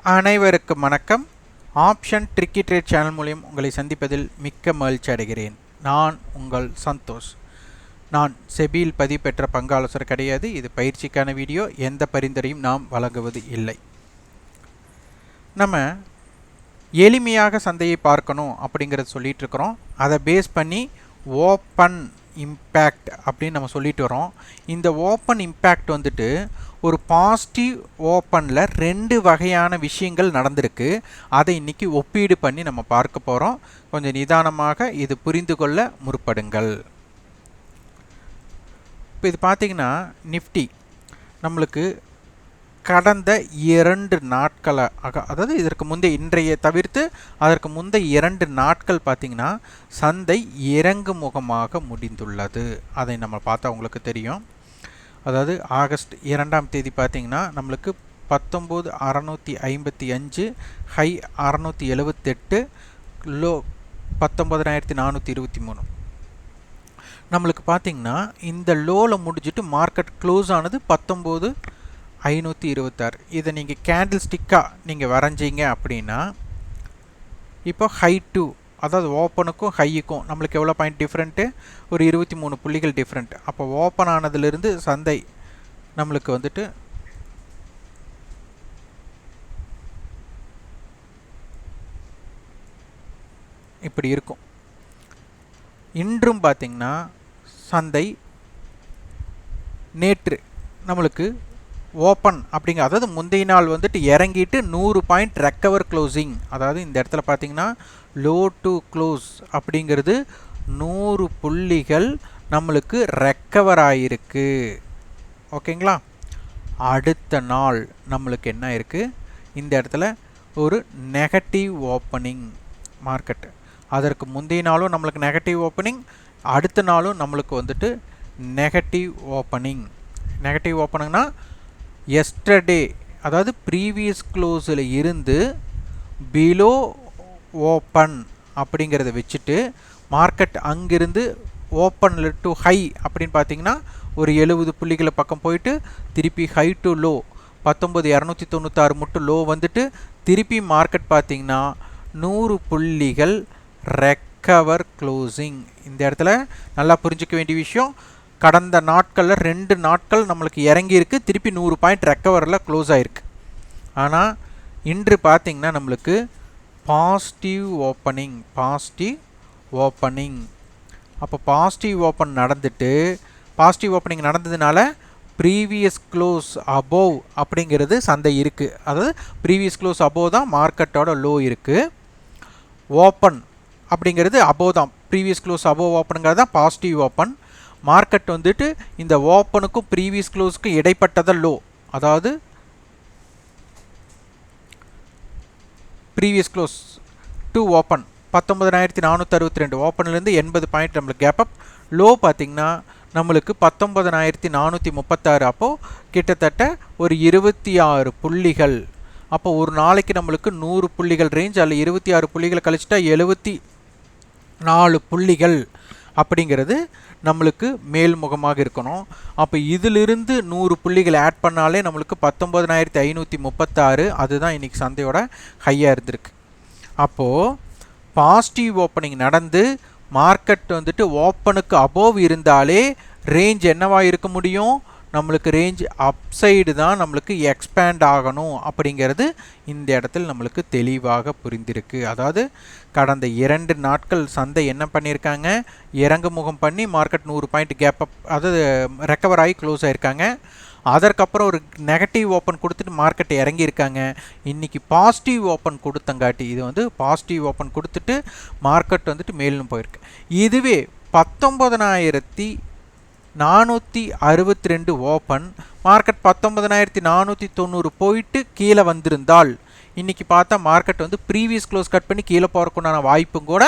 அனைவருக்கும் வணக்கம். Option tricky trade channel மூலம் உங்களை சந்திப்பதில் மிக்க மகிழ்ச்சி அடைகிறேன். நான் உங்கள் சந்தோஷ். நான் செபியில் பதிவு பெற்ற பங்கு ஆலோசகர் கிடையாது. இது பயிற்சிக்கான வீடியோ. எந்த பரிந்துரையும் நாம் வழங்குவது இல்லை. நம்ம எளிமையாக சந்தையை பார்க்கணும் அப்படிங்கிறத சொல்லிட்டு இருக்கிறோம். அதை பேஸ் பண்ணி ஓப்பன் இம்பேக்ட் அப்படின்னு நம்ம சொல்லிட்டு வரோம். இந்த ஓப்பன் இம்பேக்ட் வந்துட்டு ஒரு பாசிட்டிவ் ஓப்பனில் ரெண்டு வகையான விஷயங்கள் நடந்திருக்கு. அதை இன்னைக்கு ஒப்பீடு பண்ணி நம்ம பார்க்க போகிறோம். கொஞ்சம் நிதானமாக இது புரிந்து கொள்ள முற்படுங்கள். இப்போ இது பார்த்திங்கன்னா நிஃப்டி நம்மளுக்கு கடந்த 2 நாட்களை அதாவது இதற்கு முந்தைய இன்றைய தவிர்த்து அதற்கு முந்தைய 2 நாட்கள் பார்த்திங்கன்னா சந்தை இறங்கு முகமாக முடிந்துள்ளது. அதை நம்ம பார்த்தா உங்களுக்கு தெரியும். அதாவது ஆகஸ்ட் 2ஆம் தேதி பார்த்திங்கன்னா நம்மளுக்கு 19,655 ஹை 678 லோ 19,423. நம்மளுக்கு பார்த்திங்கன்னா இந்த லோவில் முடிஞ்சிட்டு மார்க்கெட் க்ளோஸ் ஆனது 19,526. இதை நீங்கள் கேண்டில் ஸ்டிக்காக நீங்கள் வரைஞ்சிங்க அப்படின்னா இப்போ ஹை 2 அதாவது ஓப்பனுக்கும் ஹையுக்கும் நம்மளுக்கு எவ்வளோ பாயிண்ட் டிஃப்ரெண்ட்டு? ஒரு 23 புள்ளிகள் டிஃப்ரெண்ட். அப்போ ஓப்பன் ஆனதுலேருந்து சந்தை நம்மளுக்கு வந்துட்டு இப்படி இருக்கும். இன்றும் பார்த்திங்கன்னா சந்தை நேற்று நம்மளுக்கு ஓப்பன் அப்படிங்க அதாவது முந்தைய நாள் வந்துட்டு இறங்கிட்டு 100 பாயிண்ட் ரெக்கவர் க்ளோசிங். அதாவது இந்த இடத்துல பார்த்திங்கன்னா லோ டு க்ளோஸ் அப்படிங்கிறது 100 புள்ளிகள் நம்மளுக்கு ரெக்கவர் ஆகிருக்கு. ஓகேங்களா? அடுத்த நாள் நம்மளுக்கு என்ன இருக்குது? இந்த இடத்துல ஒரு நெகட்டிவ் ஓப்பனிங் மார்க்கெட். அதற்கு முந்தைய நாளும் நம்மளுக்கு நெகட்டிவ் ஓப்பனிங், அடுத்த நாளும் நம்மளுக்கு வந்துட்டு நெகட்டிவ் ஓப்பனிங். நெகட்டிவ் ஓப்பனிங்னா எஸ்டர்டே அதாவது ப்ரீவியஸ் க்ளோஸில் இருந்து பிலோ ஓப்பன் அப்படிங்கிறத வச்சுட்டு மார்க்கெட் அங்கிருந்து ஓப்பனில் டு ஹை அப்படின்னு பார்த்தீங்கன்னா ஒரு 70 புள்ளிகளை பக்கம் போயிட்டு திருப்பி ஹை டு லோ 19,296 மட்டும் லோ வந்துட்டு திருப்பி மார்க்கெட் பார்த்திங்கன்னா 100 புள்ளிகள் ரெக்கவர் க்ளோசிங். இந்த இடத்துல நல்லா புரிஞ்சிக்க வேண்டிய விஷயம், கடந்த நாட்களில் 2 நாட்கள் நம்மளுக்கு இறங்கியிருக்கு, திருப்பி 100 பாயிண்ட் ரெக்கவரில் க்ளோஸ் ஆகிருக்கு. ஆனால் இன்று பார்த்திங்கன்னா நம்மளுக்கு பாசிட்டிவ் ஓப்பனிங். அப்போ பாசிட்டிவ் ஓப்பன் நடந்துட்டு பாசிட்டிவ் ஓப்பனிங் நடந்ததுனால ப்ரீவியஸ் க்ளோஸ் அபோவ் அப்படிங்கிறது சந்தை இருக்குது. அதாவது ப்ரீவியஸ் க்ளோஸ் அபோவ் தான் மார்க்கெட்டோட லோ இருக்குது. ஓப்பன் அப்படிங்கிறது அபோவ் தான், ப்ரீவியஸ் க்ளோஸ் அபோவ் ஓப்பனுங்கிறது தான் பாசிட்டிவ் ஓப்பன். மார்க்கெட் வந்துட்டு இந்த ஓப்பனுக்கும் ப்ரீவியஸ் க்ளோஸுக்கும் இடைப்பட்டத லோ, அதாவது previous close to open 19,462 ஓப்பன்லேருந்து 80 point நம்மளுக்கு கேப் அப். லோ பார்த்திங்கன்னா நம்மளுக்கு 19,436. அப்போது கிட்டத்தட்ட ஒரு 26 புள்ளிகள். அப்போ ஒரு நாளைக்கு நம்மளுக்கு 100 புள்ளிகள் ரேஞ்ச், அதில் 26 புள்ளிகளை கழிச்சிட்டா 74 புள்ளிகள் அப்படிங்கிறது நம்மளுக்கு மேல்முகமாக இருக்கணும். அப்போ இதிலிருந்து 100 புள்ளிகள் ஆட் பண்ணாலே நம்மளுக்கு 19,536. அதுதான் இன்றைக்கி சந்தையோட ஹையாக இருந்திருக்கு. அப்போது பாசிட்டிவ் ஓப்பனிங் நடந்து மார்க்கெட் வந்துட்டு ஓப்பனுக்கு அபோவ் இருந்தாலே ரேஞ்ச் என்னவாக இருக்க முடியும்? நம்மளுக்கு ரேஞ்ச் அப்சைடு தான் நம்மளுக்கு எக்ஸ்பேண்ட் ஆகணும் அப்படிங்கிறது இந்த இடத்துல நம்மளுக்கு தெளிவாக புரிந்திருக்கு. அதாவது கடந்த 2 நாட்கள் சந்தை என்ன பண்ணியிருக்காங்க? இறங்கு முகம் பண்ணி மார்க்கெட் 100 பாயிண்ட் கேப் அப் அதாவது ரெக்கவர் ஆகி க்ளோஸ் ஆகிருக்காங்க. அதற்கப்புறம் ஒரு நெகட்டிவ் ஓப்பன் கொடுத்துட்டு மார்க்கெட் இறங்கியிருக்காங்க. இன்றைக்கி பாசிட்டிவ் ஓப்பன் கொடுத்தங்காட்டி இது வந்து பாசிட்டிவ் ஓப்பன் கொடுத்துட்டு மார்க்கெட் வந்துட்டு மேலும் போயிருக்கு. இதுவே 19,462 ஓப்பன் மார்க்கெட் 19,490 போயிட்டு கீழே வந்திருந்தால் இன்றைக்கி பார்த்தா மார்க்கெட் வந்து ப்ரீவியஸ் க்ளோஸ் கட் பண்ணி கீழே போகிறக்குண்டான வாய்ப்பும் கூட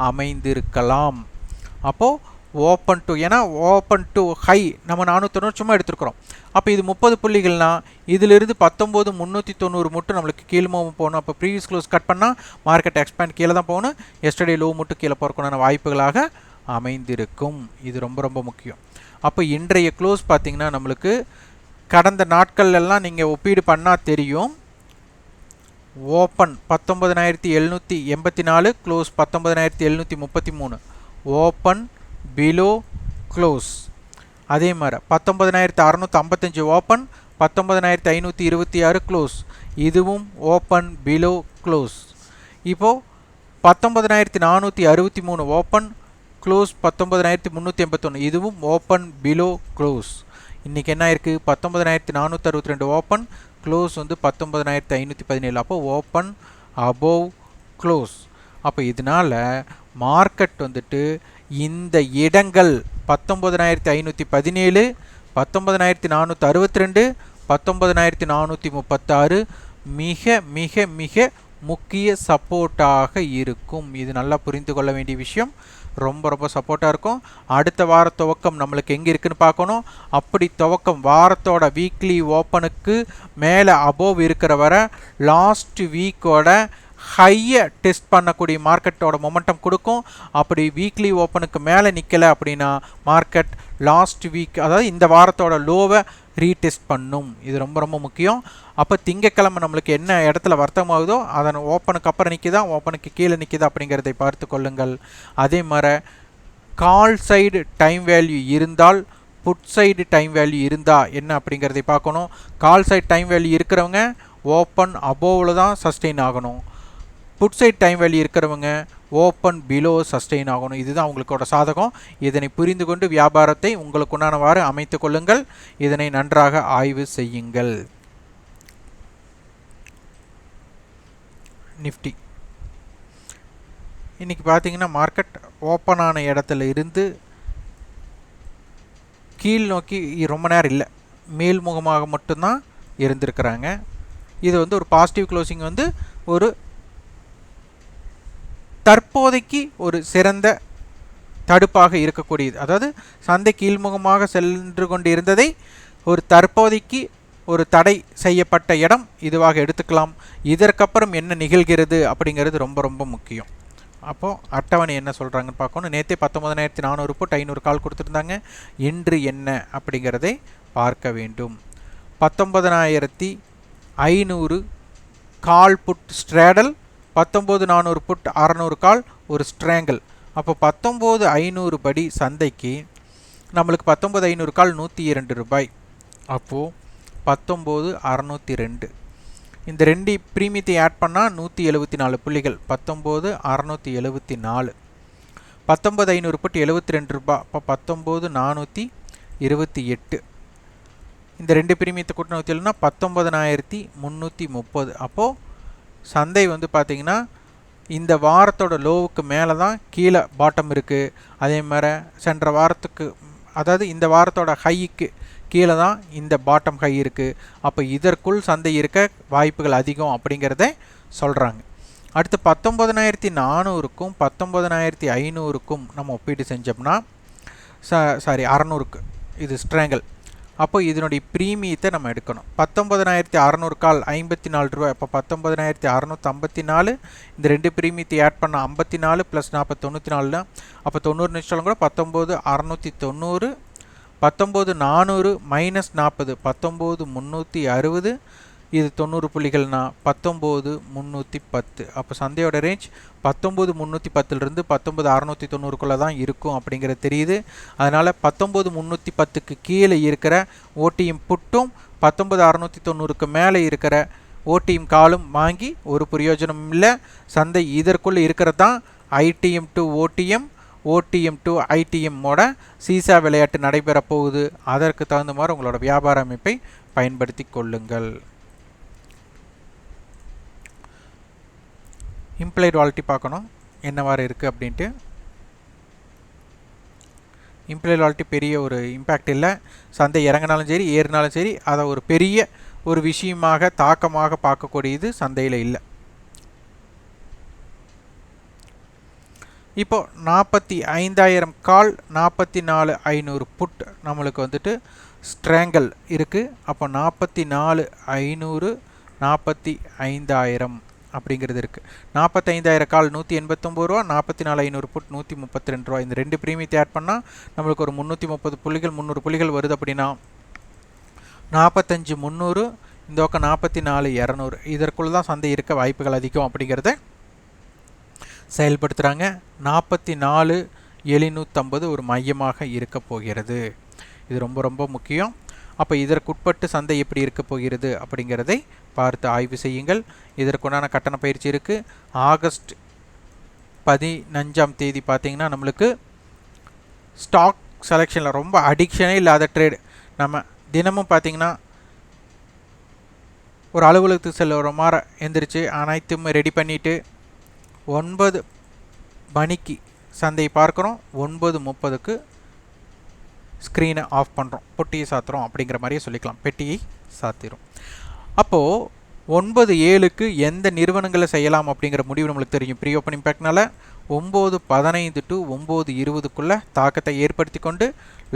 அமைந்திருக்கலாம். அப்போது ஓப்பன் டு, ஏன்னா ஓப்பன் டு ஹை நம்ம 490 சும்மா எடுத்துருக்குறோம். அப்போ இது 30 புள்ளிகள்னால் இதிலிருந்து 19,390 மட்டும் நம்மளுக்கு கீழ்முகம் போகணும். அப்போ ப்ரீவியஸ் க்ளோஸ் கட் பண்ணால் மார்க்கெட் எக்ஸ்பேண்ட் கீழே தான் போகணும். எஸ்டர்டே லோ மட்டும் கீழே போகிறக்குண்டான வாய்ப்புகளாக அமைந்திருக்கும். இது ரொம்ப ரொம்ப முக்கியம். அப்போ இன்றைய க்ளோஸ் பார்த்திங்கன்னா நம்மளுக்கு கடந்த நாட்கள் எல்லாம் நீங்கள் ஒப்பீடு பண்ணால் தெரியும். Open 19,784 close 19,733 open below close. அதே மாதிரி 19,655 ஓப்பன் 19,526 க்ளோஸ், இதுவும் ஓப்பன் பிலோ க்ளோஸ். இப்போது 19,463 ஓப்பன் க்ளோஸ் 19,381 இதுவும் ஓப்பன் பிலோ க்ளோஸ். இன்றைக்கி என்ன இருக்குது 19,462 ஓப்பன் க்ளோஸ் வந்து 19,517. அப்போ ஓப்பன் அபோவ் க்ளோஸ். அப்போ இதனால் மார்க்கெட் வந்துட்டு இந்த இடங்கள் 19,517 19,462 19,436 மிக மிக மிக முக்கிய சப்போர்ட்டாக இருக்கும். இது நல்லா புரிந்து கொள்ள வேண்டிய விஷயம். ரொம்ப ரொம்ப சப்போர்ட்டாக இருக்கும். அடுத்த வார துவக்கம் நம்மளுக்கு எங்கே இருக்குன்னு பார்க்கணும். அப்படி துவக்கம் வாரத்தோட வீக்லி ஓப்பனுக்கு மேலே அபோவ் இருக்கிற வர லாஸ்ட் வீக்கோட ஹையை டெஸ்ட் பண்ணக்கூடிய மார்க்கெட்டோட மொமெண்டம் கொடுக்கும். அப்படி வீக்லி ஓப்பனுக்கு மேலே நிற்கலை அப்படின்னா மார்க்கெட் லாஸ்ட் வீக் அதாவது இந்த வாரத்தோட லோவை ரீடெஸ்ட் பண்ணும். இது ரொம்ப ரொம்ப முக்கியம். அப்போ திங்கக்கிழமை நம்மளுக்கு என்ன இடத்துல வர்த்தகமாகுதோ அதன் ஓப்பனுக்கு அப்புறம் நிற்கிதா ஓப்பனுக்கு கீழே நிற்கிதா அப்படிங்கிறதை பார்த்து கொள்ளுங்கள். அதே மாதிரி கால் சைடு டைம் வேல்யூ இருந்தால் புட் சைடு டைம் வேல்யூ இருந்தால் என்ன அப்படிங்கிறதை பார்க்கணும். கால் சைடு டைம் வேல்யூ இருக்கிறவங்க ஓப்பன் அபோவில் தான் சஸ்டெயின் ஆகணும். புட் சைட் டைம் வேல்யூ இருக்கிறவங்க ஓப்பன் பிலோ சஸ்டெயின் ஆகணும். இதுதான் உங்களுக்கோட சாதகம். இதனை புரிந்து கொண்டு வியாபாரத்தை உங்களுக்கு உண்டானவாறு அமைத்து கொள்ளுங்கள். இதனை நன்றாக ஆய்வு செய்யுங்கள். நிஃப்டி இன்றைக்கி பார்த்தீங்கன்னா மார்க்கெட் ஓப்பன் ஆன இடத்துல இருந்து கீழ் நோக்கி ரொம்ப நேரம் இல்லை, மேல்முகமாக மட்டும்தான் இருந்திருக்கிறாங்க. இது வந்து ஒரு பாசிட்டிவ் க்ளோசிங் வந்து ஒரு தற்போதைக்கு ஒரு சிறந்த தடுப்பாக இருக்கக்கூடியது. அதாவது சந்தை கீழ்முகமாக சென்று கொண்டு இருந்ததை ஒரு தற்போதைக்கு ஒரு தடை செய்யப்பட்ட இடம் இதுவாக எடுத்துக்கலாம். இதற்கப்புறம் என்ன நிகழ்கிறது அப்படிங்கிறது ரொம்ப ரொம்ப முக்கியம். அப்போது அட்டவணை என்ன சொல்கிறாங்கன்னு பார்க்கணும். நேற்றே 19,400 புட் 500 கால் கொடுத்துருந்தாங்க. இன்று என்ன அப்படிங்கிறதை பார்க்க வேண்டும். 19,500 கால் புட் ஸ்ட்ரேடல், 19,400 புட் 600 கால் ஒரு ஸ்ட்ராங்கிள். அப்போ 19,500 படி சந்தைக்கு நம்மளுக்கு 19,500 கால் 102 ரூபாய். அப்போது 19,602 இந்த ரெண்டு ப்ரீமியத்தை ஆட் பண்ணால் 174 புள்ளிகள். 19,674 19,500 புட் 72 ரூபாய். அப்போ 19,428 இந்த ரெண்டு ப்ரீமியத்தை கூட்டின 19,330. அப்போது சந்தை வந்து பார்த்திங்கன்னா இந்த வாரத்தோட லோவுக்கு மேலே தான் கீழே பாட்டம் இருக்குது. அதே மாதிரி சென்ற வாரத்துக்கு அதாவது இந்த வாரத்தோட ஹைக்கு கீழே தான் இந்த பாட்டம் ஹை இருக்குது. அப்போ இதற்குள் சந்தை இருக்க வாய்ப்புகள் அதிகம் அப்படிங்கிறத சொல்கிறாங்க. அடுத்து 19,400க்கும் 19,500க்கும் நம்ம ஒப்பீடு செஞ்சோம்னா 600க்கு இது ஸ்ட்ராங்கிள். அப்போ இதனுடைய ப்ரீமியத்தை நம்ம எடுக்கணும். 19,600 கால் 54 ரூபாய். அப்போ 19,654 இந்த ரெண்டு ப்ரீமியத்தை ஆட் பண்ண 54 + 40 94. அப்போ 90 நிமிஷம் கூட 19,690. 19,400 - 40 19,360. இது 90 புள்ளிகள்னா 19,310. அப்போ சந்தையோட ரேஞ்ச் 19,310லிருந்து 19,690க்குள்ளே தான் இருக்கும் அப்படிங்கிறது தெரியுது. அதனால் 19,310க்கு கீழே இருக்கிற ஓடிஎம் புட்டும் 19,690க்கு மேலே இருக்கிற ஓடிஎம் காலும் வாங்கி ஒரு பிரயோஜனம் இல்லை. சந்தை இதற்குள்ளே இருக்கிறது தான் ITM to OTM, OTM to ஐடிஎம்மோட சீசா விளையாட்டு நடைபெற போகுது. அதற்கு தகுந்த மாதிரி உங்களோட வியாபார அமைப்பை பயன்படுத்தி கொள்ளுங்கள். இம்ப்ளைட் வாலிட்டி பார்க்கணும் என்னவாறு இருக்குது அப்படின்ட்டு. இம்ப்ளைட் வாலிட்டி பெரிய ஒரு இம்பேக்ட் இல்லை. சந்தை இறங்கினாலும் சரி ஏறினாலும் சரி அதை ஒரு பெரிய ஒரு விஷயமாக தாக்கமாக பார்க்கக்கூடியது சந்தையில் இல்லை. இப்போது 45,000 கால் 44,500 புட் நம்மளுக்கு வந்துட்டு ஸ்ட்ராங்கிள் இருக்குது. அப்போ 44,500 45,000 அப்படிங்கிறது இருக்குது. 45,000 கால் 189 ரூபா, 44,500 புட் 132 ரூபா. இந்த ரெண்டு ப்ரீமியத்தை ஆட் பண்ணால் நம்மளுக்கு ஒரு 330 புள்ளிகள் 300 புள்ளிகள் வருது. அப்படின்னா 45,300 இந்த பக்கம் 44,200 இதற்குள்ள தான் சந்தை இருக்க வாய்ப்புகள் அதிகம் அப்படிங்கிறத செயல்படுத்துகிறாங்க. 44,750 ஒரு மையமாக இருக்க போகிறது. இது ரொம்ப ரொம்ப முக்கியம். அப்போ இதற்குட்பட்டு சந்தை எப்படி இருக்க போகிறது அப்படிங்கிறதை பார்த்து ஆய்வு செய்யுங்கள். இதற்குண்டான கட்டண பயிற்சி இருக்குது. ஆகஸ்ட் 15ஆம் தேதி பார்த்தீங்கன்னா நம்மளுக்கு ஸ்டாக் செலெக்ஷனில் ரொம்ப அடிக்ஷனே இல்லாத ட்ரேடு. நம்ம தினமும் பார்த்தீங்கன்னா ஒரு அலுவலகத்துக்கு செல்லுற மாதிரி எந்திரிச்சு அனைத்தும் ரெடி பண்ணிவிட்டு 9 மணிக்கு சந்தையை பார்க்குறோம். 9:30க்கு ஸ்க்ரீனை ஆஃப் பண்ணுறோம், பொட்டியை சாத்துறோம் அப்படிங்கிற மாதிரியே சொல்லிக்கலாம். பெட்டியை சாத்திரும். அப்போது 9:07க்கு எந்த நிறுவனங்களை செய்யலாம் அப்படிங்கிற முடிவு நம்மளுக்கு தெரியும். ப்ரீ ஓப்பன் இம்பேக்ட்னால 9:15 to 9:20க்குள்ளே தாக்கத்தை ஏற்படுத்தி கொண்டு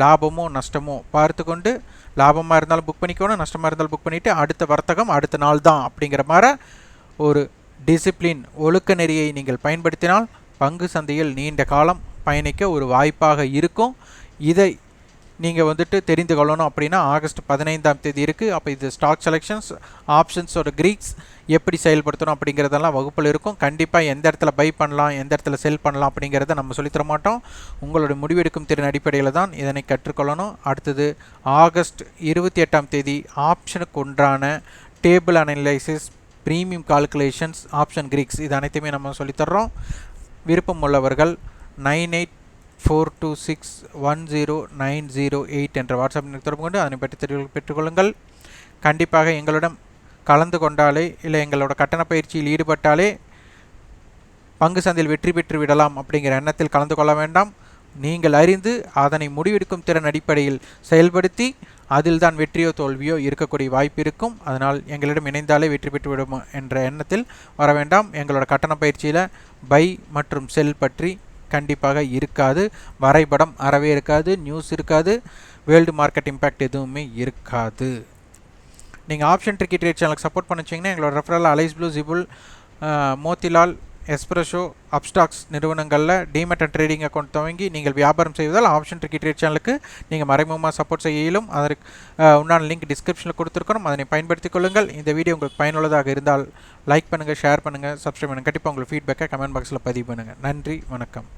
லாபமோ நஷ்டமோ பார்த்து கொண்டு, லாபமாக இருந்தாலும் புக் பண்ணிக்கணும், நஷ்டமாக இருந்தாலும் புக் பண்ணிவிட்டு அடுத்த வர்த்தகம் அடுத்த நாள் தான் அப்படிங்கிற மாதிரி ஒரு டிசிப்ளின் ஒழுக்க நெறியை நீங்கள் பயன்படுத்தினால் பங்கு சந்தையில் நீண்ட காலம் பயணிக்க ஒரு வாய்ப்பாக இருக்கும். இதை நீங்கள் வந்துட்டு தெரிந்து கொள்ளணும் அப்படின்னா ஆகஸ்ட் 15ஆம் தேதி இருக்குது. அப்போ இது ஸ்டாக் செலெக்ஷன்ஸ், ஆப்ஷன்ஸோட கிரீக்ஸ் எப்படி செயல்படுத்தணும் அப்படிங்கிறதெல்லாம் வகுப்பில் இருக்கும். கண்டிப்பாக எந்த இடத்துல பை பண்ணலாம், எந்த இடத்துல செல் பண்ணலாம் அப்படிங்கிறத நம்ம சொல்லித்தர மாட்டோம். உங்களுடைய முடிவெடுக்கும் திறன் அடிப்படையில் தான் இதனை கற்றுக்கொள்ளணும். அடுத்தது ஆகஸ்ட் 28ஆம் தேதி ஆப்ஷனுக்கு ஒன்றான table analysis, premium calculations, option Greeks இது அனைத்துமே நம்ம சொல்லித்தர்றோம். விருப்பம் உள்ளவர்கள் 9842610908 என்ற வாட்ஸ்அப் தொடர்பு கொண்டு அதனை பற்றி தெரிவு பெற்றுக்கொள்ளுங்கள். கண்டிப்பாக எங்களிடம் கலந்து கொண்டாலே இல்லை எங்களோட கட்டண பயிற்சியில் ஈடுபட்டாலே பங்கு சந்தையில் வெற்றி பெற்று விடலாம் அப்படிங்கிற எண்ணத்தில் கலந்து கொள்ள வேண்டாம். நீங்கள் அறிந்து அதனை முடிவெடுக்கும் திறன் அடிப்படையில் செயல்படுத்தி அதில் தான் வெற்றியோ தோல்வியோ இருக்கக்கூடிய வாய்ப்பு இருக்கும். அதனால் எங்களிடம் இணைந்தாலே வெற்றி பெற்று விடும் என்ற எண்ணத்தில் வர வேண்டாம். எங்களோட கட்டண பயிற்சியில் பை மற்றும் செல் பற்றி கண்டிப்பாக இருக்காது, வரைபடம் அறவே இருக்காது, நியூஸ் இருக்காது, வேர்ல்டு மார்க்கெட் இம்பேக்ட் எதுவுமே இருக்காது. நீங்கள் ஆப்ஷன் ட்ரிக்கி ட்ரேட் சேனலுக்கு சப்போர்ட் பண்ணிச்சிங்கன்னா எங்களோட ரெஃபரல் அலைஸ் ப்ளூ, ஜிபுல், மோத்திலால், எஸ்பிரஷோ, அப்ஸ்டாக்ஸ் நிறுவனங்களில் டிமெட் அண்ட் ட்ரேடிங் அக்கௌண்ட் துவங்கி நீங்கள் வியாபாரம் செய்வதால் ஆப்ஷன் ட்ரிக்கி ட்ரேட் சேனலுக்கு நீங்கள் மறைமுகமாக சப்போர்ட் செய்ய இயலும். அதற்கு உண்டான லிங்க் டிஸ்கிரிப்ஷனில் கொடுத்துருக்கணும், அதனை பயன்படுத்திக் கொள்ளுங்கள். இந்த வீடியோ உங்களுக்கு பயனுள்ளதாக இருந்தால் லைக் பண்ணுங்கள், ஷேர் பண்ணுங்கள், சப்ஸ்கிரைப் பண்ணுங்கள். கண்டிப்பாக உங்களுக்கு ஃபீட்பேக்கை கமெண்ட் பாக்ஸில் பதிவு பண்ணுங்கள். நன்றி, வணக்கம்.